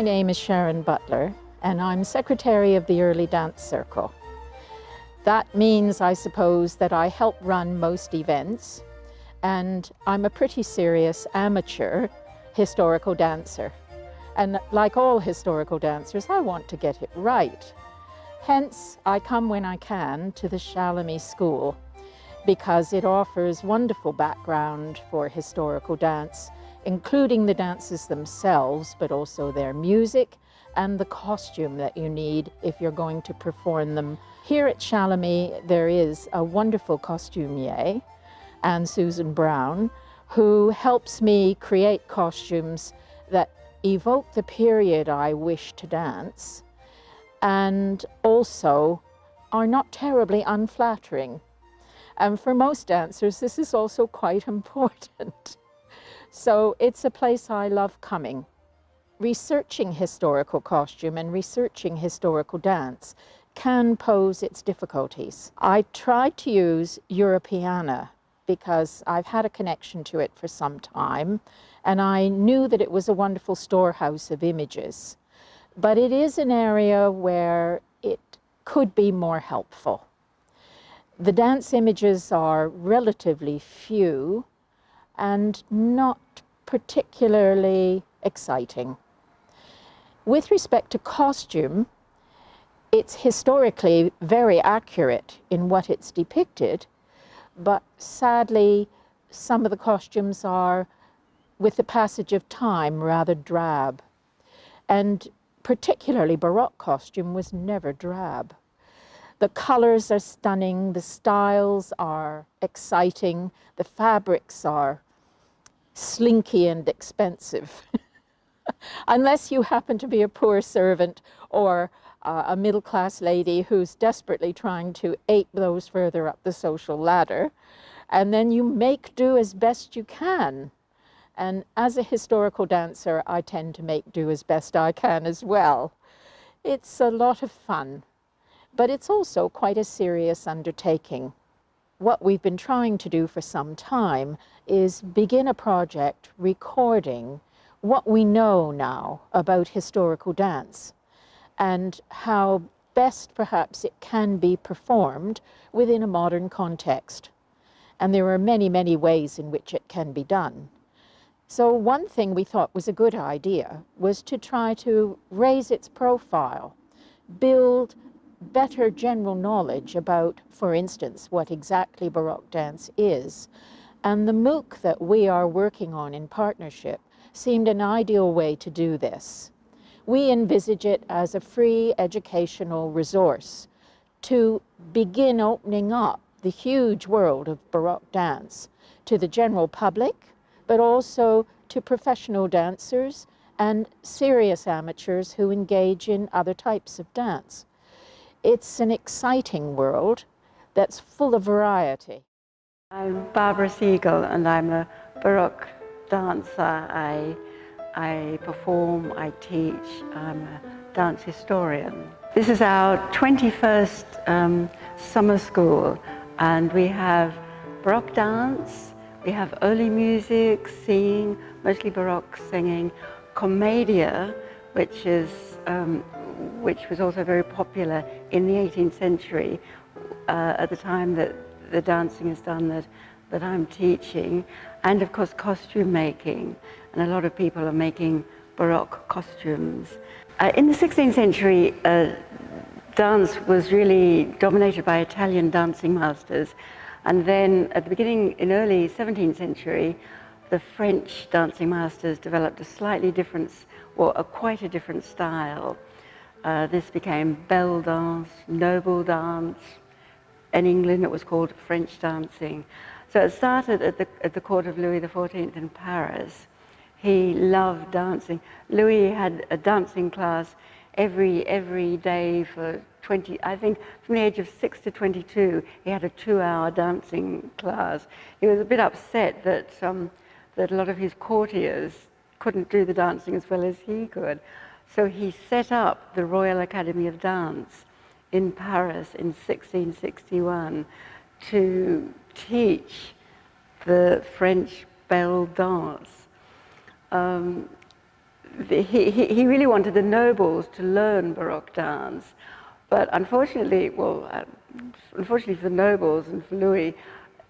My name is Sharon Butler, and I'm secretary of the Early Dance Circle. That means, I suppose, that I help run most events, and I'm a pretty serious amateur historical dancer. And like all historical dancers, I want to get it right. Hence, I come when I can to the Chalamet School, because it offers wonderful background for historical dance, including the dances themselves, but also their music and the costume that you need if you're going to perform them. Here at Chalamet, there is a wonderful costumier, Anne Susan Brown, who helps me create costumes that evoke the period I wish to dance, and also are not terribly unflattering. And for most dancers, this is also quite important. So it's a place I love coming. Researching historical costume and researching historical dance can pose its difficulties. I tried to use Europeana because I've had a connection to it for some time, and I knew that it was a wonderful storehouse of images. But it is an area where it could be more helpful. The dance images are relatively few and not particularly exciting. With respect to costume, it's historically very accurate in what it's depicted, but sadly, some of the costumes are, with the passage of time, rather drab. And particularly Baroque costume was never drab. The colors are stunning, the styles are exciting, the fabrics are slinky and expensive. Unless you happen to be a poor servant or a middle-class lady who's desperately trying to ape those further up the social ladder, and then you make do as best you can. And as a historical dancer, I tend to make do as best I can as well. It's a lot of fun, but it's also quite a serious undertaking. What we've been trying to do for some time is begin a project recording what we know now about historical dance and how best perhaps it can be performed within a modern context. And there are many, many ways in which it can be done. So one thing we thought was a good idea was to try to raise its profile, build better general knowledge about, for instance, what exactly Baroque dance is. And the MOOC that we are working on in partnership seemed an ideal way to do this. We envisage it as a free educational resource to begin opening up the huge world of Baroque dance to the general public, but also to professional dancers and serious amateurs who engage in other types of dance. It's an exciting world that's full of variety. I'm Barbara Siegel, and I'm a Baroque dancer. I perform, I teach, I'm a dance historian. This is our 21st summer school, and we have Baroque dance, we have early music, singing, mostly Baroque singing, commedia, which was also very popular in the 18th century at the time that the dancing is done that I'm teaching, and of course costume making, and a lot of people are making Baroque costumes. In the 16th century, dance was really dominated by Italian dancing masters, and then at the beginning, in early 17th century, the French dancing masters developed a slightly different, or quite a different style. This became belle dance, noble dance. In England, it was called French dancing. So it started at the court of Louis XIV in Paris. He loved dancing. Louis had a dancing class every day for 20, I think from the age of 6 to 22, he had a 2-hour dancing class. He was a bit upset that a lot of his courtiers couldn't do the dancing as well as he could. So he set up the Royal Academy of Dance in Paris in 1661 to teach the French belle dance. he really wanted the nobles to learn Baroque dance, but unfortunately, unfortunately for the nobles and for Louis,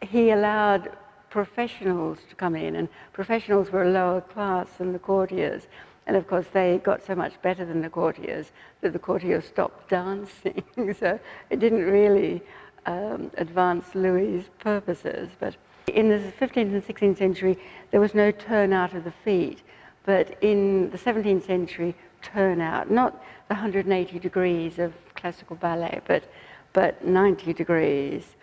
he allowed professionals to come in, and professionals were a lower class than the courtiers. And of course, they got so much better than the courtiers that the courtiers stopped dancing. So it didn't really advance Louis's purposes. But in the 15th and 16th century, there was no turnout of the feet. But in the 17th century, turnout, not the 180 degrees of classical ballet, but 90 degrees.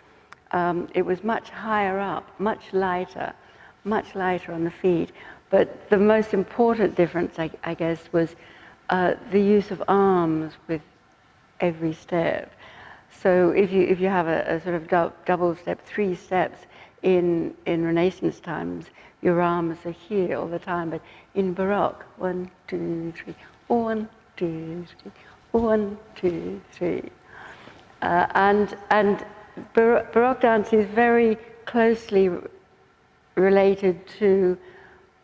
It was much higher up, much lighter on the feet. But the most important difference, I guess, was the use of arms with every step. So if you have a sort of double step, 3 steps in Renaissance times, your arms are here all the time. But in Baroque, 1, 2, 3, 1, 2, 3, 1, 2, 3, and Baroque dance is very closely related to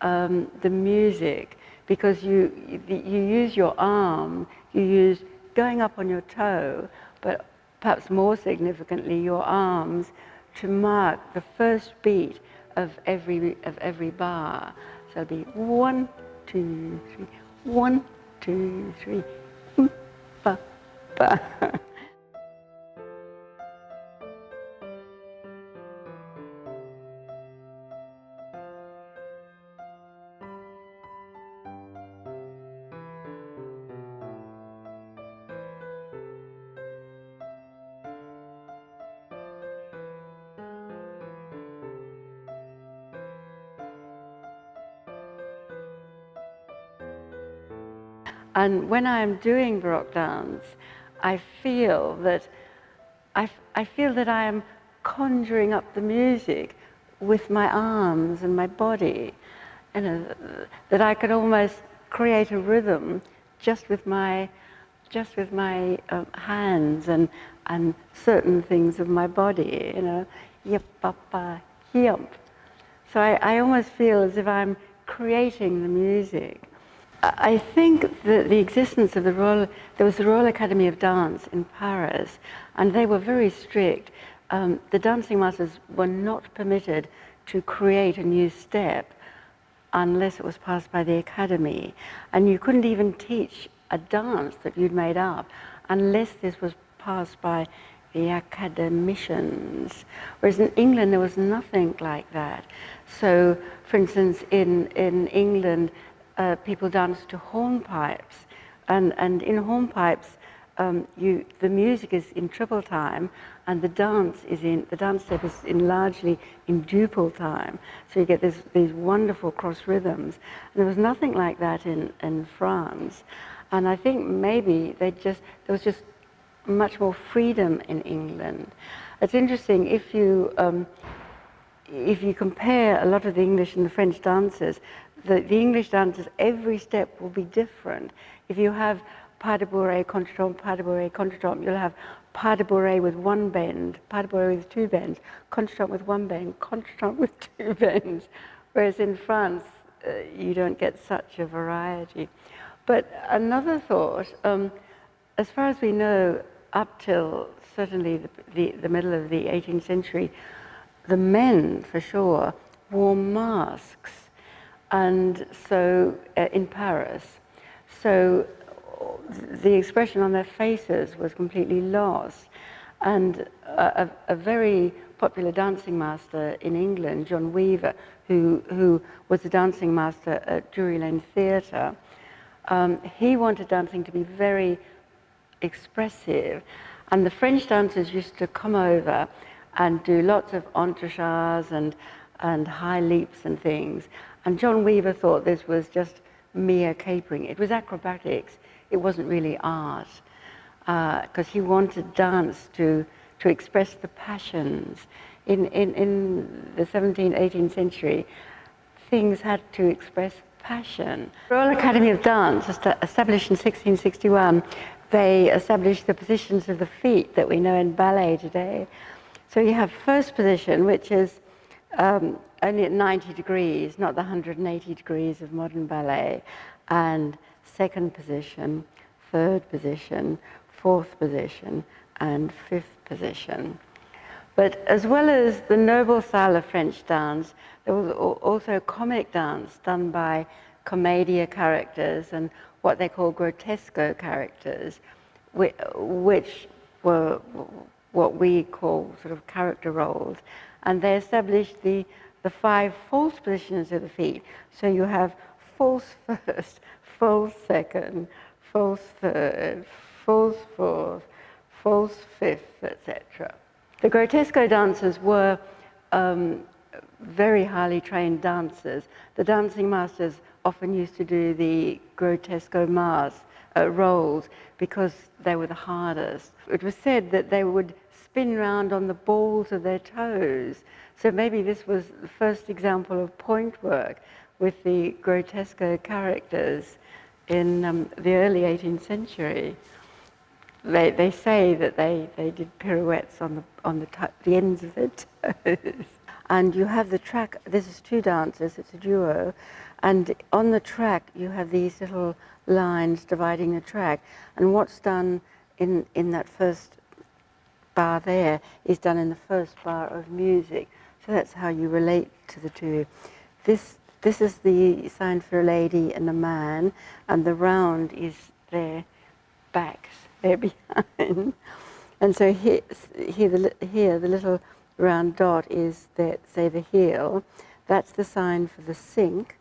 the music, because you use your arm, you use going up on your toe, but perhaps more significantly your arms to mark the first beat of every bar. So it'll be 1, 2, 3, 1, 2, 3, ba, ba. And when I'm doing Baroque dance, I feel that I am conjuring up the music with my arms and my body, that I could almost create a rhythm just with my hands and certain things of my body, yip, papa, yump. So I almost feel as if I'm creating the music. I think that the existence of there was the Royal Academy of Dance in Paris, and they were very strict. The dancing masters were not permitted to create a new step unless it was passed by the academy. And you couldn't even teach a dance that you'd made up unless this was passed by the academicians. Whereas in England, there was nothing like that. So, for instance, in England, people dance to hornpipes, and in hornpipes, the music is in triple time, and the dance step is largely in duple time. So you get these wonderful cross rhythms. And there was nothing like that in France, and I think maybe there was just much more freedom in England. It's interesting if you compare a lot of the English and the French dances. The English dancers, every step will be different. If you have pas de bourrée, contretemps, you'll have pas de bourrée with 1 bend, pas de bourrée with 2 bends, contretemps with 1 bend, contretemps with 2 bends. Whereas in France, you don't get such a variety. But another thought, as far as we know, up till certainly the middle of the 18th century, the men, for sure, wore masks. And so, in Paris, so the expression on their faces was completely lost. And a very popular dancing master in England, John Weaver, who was the dancing master at Drury Lane Theatre, he wanted dancing to be very expressive. And the French dancers used to come over and do lots of entrechats and high leaps and things. And John Weaver thought this was just mere capering. It was acrobatics. It wasn't really art, because he wanted dance to express the passions. In the 17th, 18th century, things had to express passion. The Royal Academy of Dance, established in 1661, they established the positions of the feet that we know in ballet today. So you have first position, which is only at 90 degrees, not the 180 degrees of modern ballet. and second position, third position, fourth position, and fifth position. But as well as the noble style of French dance, there was also comic dance done by commedia characters and what they call grotesco characters, which were what we call sort of character roles. And they established the 5 false positions of the feet. So you have false first, false second, false third, false fourth, false fifth, etc. The grotesco dancers were very highly trained dancers. The dancing masters often used to do the grotesco roles because they were the hardest. It was said that they would spin round on the balls of their toes. So maybe this was the first example of point work with the grotesco characters in the early 18th century. They say that they did pirouettes on the ends of their toes. And you have the track, this is 2 dancers, it's a duo, and on the track you have these little lines dividing the track. And what's done in that first bar there is done in the first bar of music. So that's how you relate to the two. This is the sign for a lady and a man, and the round is their backs. They're behind. And so here the little round dot is, say, the heel. That's the sign for the sink.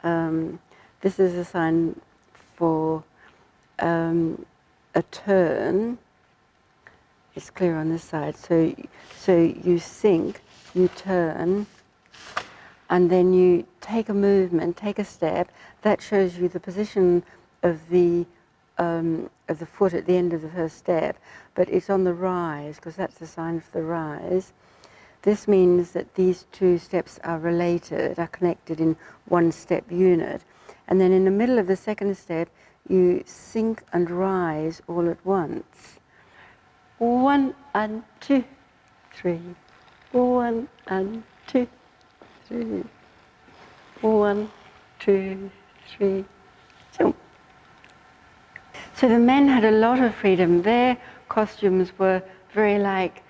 This is a sign for a turn. It's clear on this side. So you sink, you turn, and then you take a movement, take a step. That shows you the position of the foot at the end of the first step, but it's on the rise because that's the sign for the rise. This means that these 2 steps are related, are connected in one step unit. And then in the middle of the second step, you sink and rise all at once. 1 and 2, 3. 1 and 2, 3. 1, 2, 3. Jump. So the men had a lot of freedom. Their costumes were very like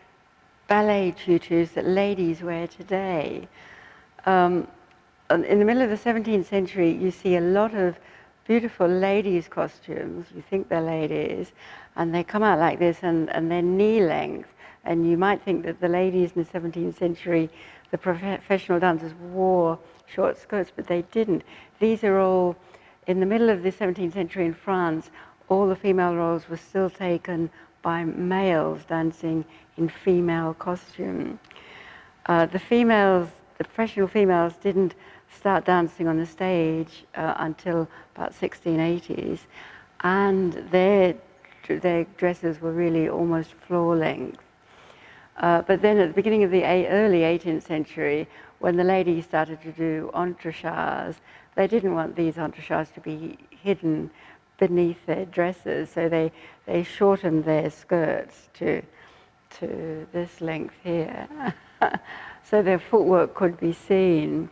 ballet tutus that ladies wear today. In the middle of the 17th century, you see a lot of beautiful ladies' costumes. You think they're ladies, and they come out like this, and they're knee length. And you might think that the ladies in the 17th century, the professional dancers, wore short skirts, but they didn't. These are all, in the middle of the 17th century in France, all the female roles were still taken by males dancing in female costume. The professional females didn't start dancing on the stage until about 1680s, and their dresses were really almost floor length. But then at the beginning of the early 18th century, when the ladies started to do entrechats, they didn't want these entrechats to be hidden beneath their dresses, so they shortened their skirts to this length here, so their footwork could be seen.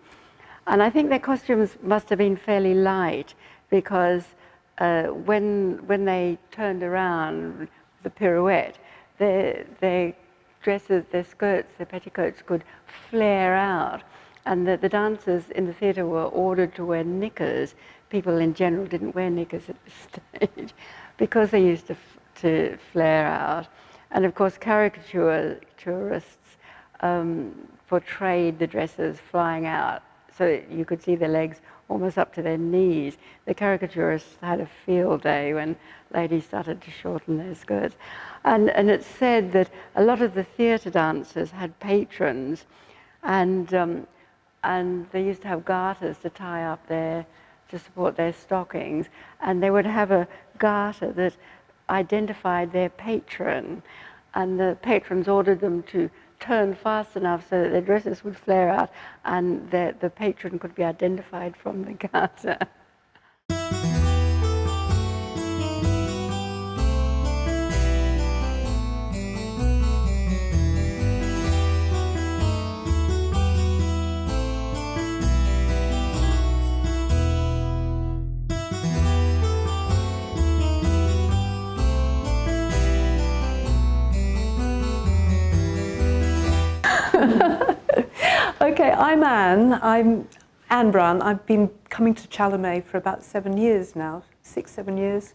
And I think their costumes must have been fairly light, because when they turned around the pirouette, their dresses, their skirts, their petticoats could flare out, and the dancers in the theatre were ordered to wear knickers. People in general didn't wear knickers at this stage because they used to flare out. And of course, caricaturists portrayed the dresses flying out so that you could see their legs almost up to their knees. The caricaturists had a field day when ladies started to shorten their skirts. And it's said that a lot of the theatre dancers had patrons, and they used to have garters to tie up to support their stockings, and they would have a garter that identified their patron, and the patrons ordered them to turn fast enough so that their dresses would flare out and the patron could be identified from the garter. Okay, I'm Anne Brown. I've been coming to CultureMoves for about 7 years now, 6, 7 years.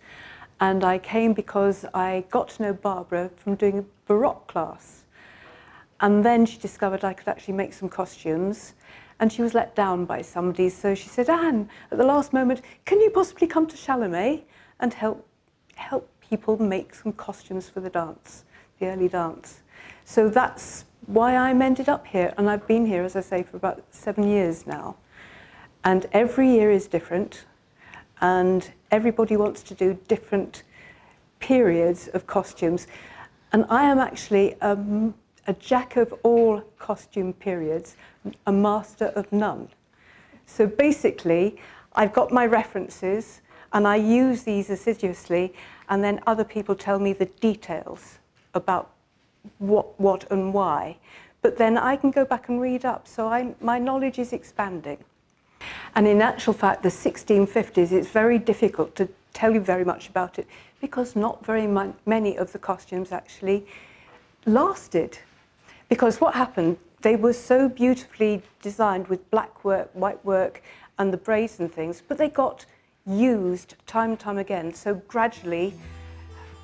And I came because I got to know Barbara from doing a Baroque class. And then she discovered I could actually make some costumes. And she was let down by somebody. So she said, Anne, at the last moment, can you possibly come to CultureMoves and help people make some costumes for the dance, the early dance? So that's why I'm ended up here. And I've been here, as I say, for about 7 years now. And every year is different. And everybody wants to do different periods of costumes. And I am actually a jack of all costume periods, a master of none. So basically, I've got my references, and I use these assiduously, and then other people tell me the details about what and why. But then I can go back and read up, so my knowledge is expanding. And in actual fact, the 1650s, it's very difficult to tell you very much about it because not very many of the costumes actually lasted. Because what happened, they were so beautifully designed with black work, white work, and the braids and things, but they got used time and time again. So gradually,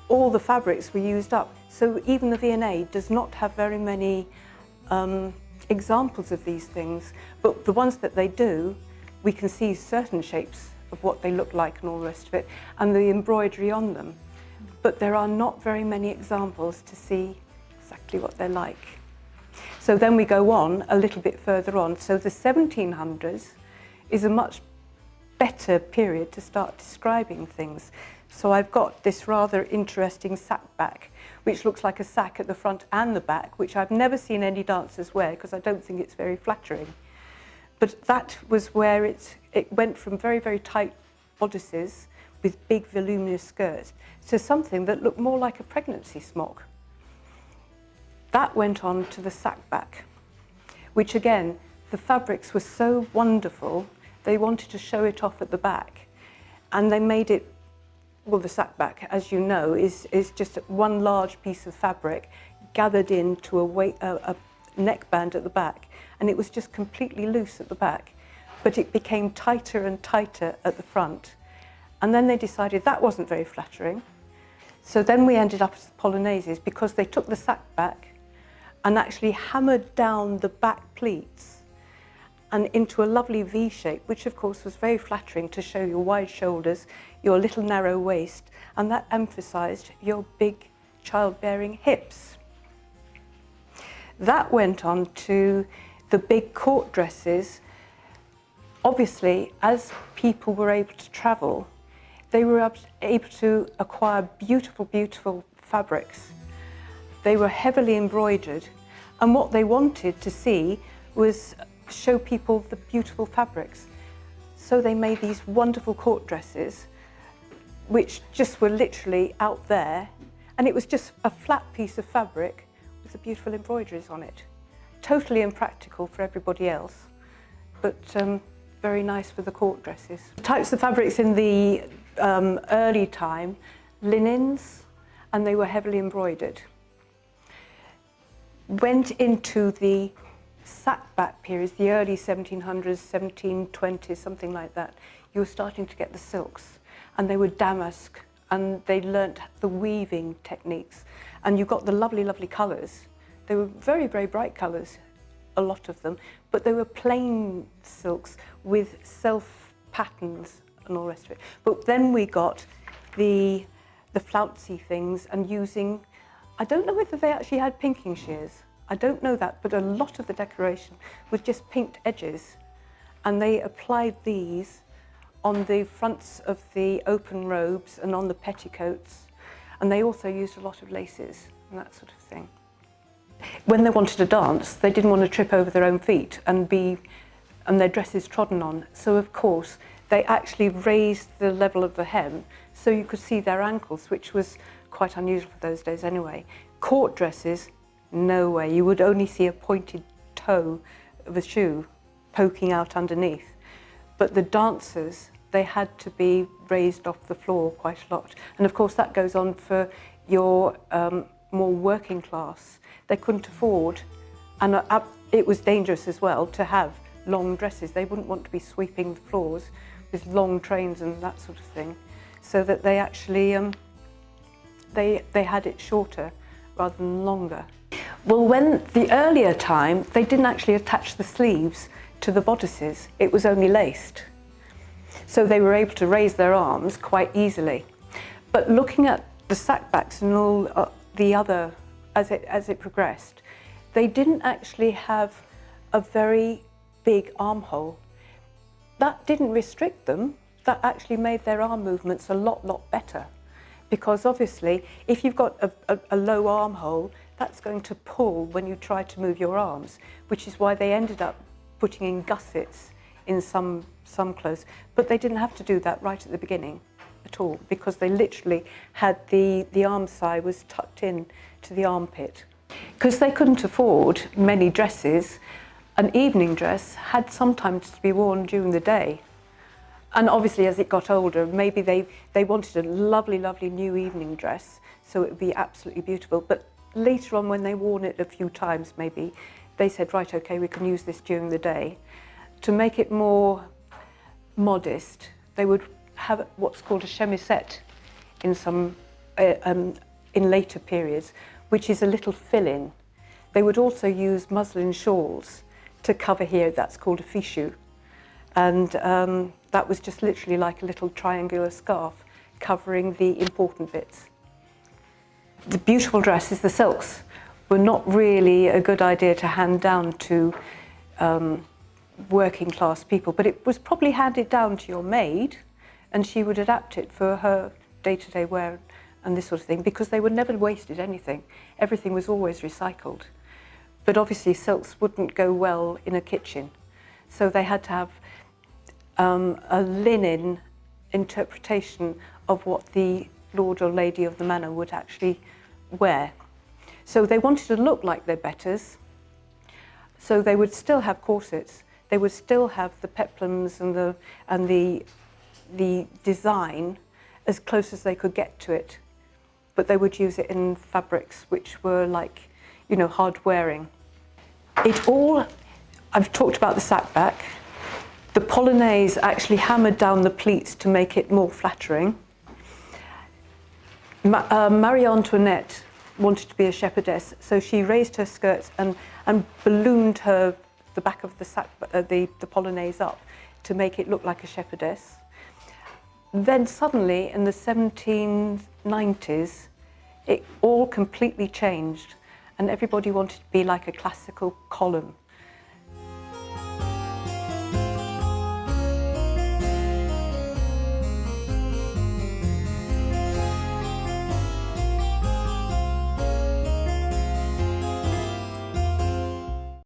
all the fabrics were used up. So even the V&A does not have very many examples of these things, but the ones that they do, we can see certain shapes of what they look like and all the rest of it, and the embroidery on them. But there are not very many examples to see exactly what they're like. So then we go on a little bit further on. So the 1700s is a much better period to start describing things. So I've got this rather interesting sack back, which looks like a sack at the front and the back, which I've never seen any dancers wear because I don't think it's very flattering. But that was where it went from very, very tight bodices with big voluminous skirts to something that looked more like a pregnancy smock. That went on to the sack back, which again, the fabrics were so wonderful, they wanted to show it off at the back. And they made it, well, the sack back, as you know, is just one large piece of fabric gathered into a neckband at the back. And it was just completely loose at the back, but it became tighter and tighter at the front. And then they decided that wasn't very flattering. So then we ended up with polonaises because they took the sack back and actually hammered down the back pleats and into a lovely V shape, which of course was very flattering to show your wide shoulders, your little narrow waist, and that emphasized your big childbearing hips. That went on to the big court dresses. Obviously, as people were able to travel, they were able to acquire beautiful, beautiful fabrics. They were heavily embroidered, and what they wanted to see was show people the beautiful fabrics. So they made these wonderful court dresses, which just were literally out there, and it was just a flat piece of fabric with the beautiful embroideries on it. Totally impractical for everybody else, but very nice for the court dresses. Types of fabrics in the early time, linens, and they were heavily embroidered. Went into the sack back periods, the early 1700s, 1720s, something like that. You were starting to get the silks, and they were damask, and they learnt the weaving techniques, and you got the lovely, lovely colours. They were very, very bright colours, a lot of them, but they were plain silks with self patterns and all the rest of it. But then we got the flouncy things and using, I don't know whether they actually had pinking shears. I don't know that, but a lot of the decoration was just pinked edges, and they applied these on the fronts of the open robes and on the petticoats, and they also used a lot of laces and that sort of thing. When they wanted to dance, they didn't want to trip over their own feet and their dresses trodden on. So of course, they actually raised the level of the hem so you could see their ankles, which was quite unusual for those days anyway. Court dresses, no way. You would only see a pointed toe of a shoe poking out underneath. But the dancers, they had to be raised off the floor quite a lot. And of course, that goes on for your more working class. They couldn't afford, and it was dangerous as well to have long dresses. They wouldn't want to be sweeping the floors with long trains and that sort of thing, so that they actually they had it shorter rather than longer. Well, when the earlier time, they didn't actually attach the sleeves to the bodices. It was only laced. So they were able to raise their arms quite easily. But looking at the sackbacks and all the other, as it progressed, they didn't actually have a very big armhole. That didn't restrict them. That actually made their arm movements a lot better. Because obviously, if you've got a low armhole, that's going to pull when you try to move your arms, which is why they ended up putting in gussets in some clothes. But they didn't have to do that right at the beginning at all, because they literally had the arm side was tucked in to the armpit. Because they couldn't afford many dresses, an evening dress had sometimes to be worn during the day. And obviously, as it got older, maybe they wanted a lovely new evening dress, so it would be absolutely beautiful. But later on, when they worn it a few times, maybe, they said, right, okay, we can use this during the day. To make it more modest, they would have what's called a chemisette in some, in later periods, which is a little fill-in. They would also use muslin shawls to cover here, that's called a fichu. And that was just literally like a little triangular scarf covering the important bits. The beautiful dresses, the silks, were not really a good idea to hand down to working class people, but it was probably handed down to your maid, and she would adapt it for her day-to-day wear and this sort of thing, because they were never wasted anything. Everything was always recycled. But obviously silks wouldn't go well in a kitchen, so they had to have a linen interpretation of what the lord or lady of the manor would actually wear. So they wanted to look like their betters, so they would still have corsets. They would still have the peplums and the design as close as they could get to it, but they would use it in fabrics which were like, you know, hard wearing. I've talked about the sackback. The polonaise actually hammered down the pleats to make it more flattering. Marie Antoinette wanted to be a shepherdess, so she raised her skirts and ballooned the back of the polonaise up to make it look like a shepherdess. Then suddenly, in the 1790s, it all completely changed, and everybody wanted to be like a classical column.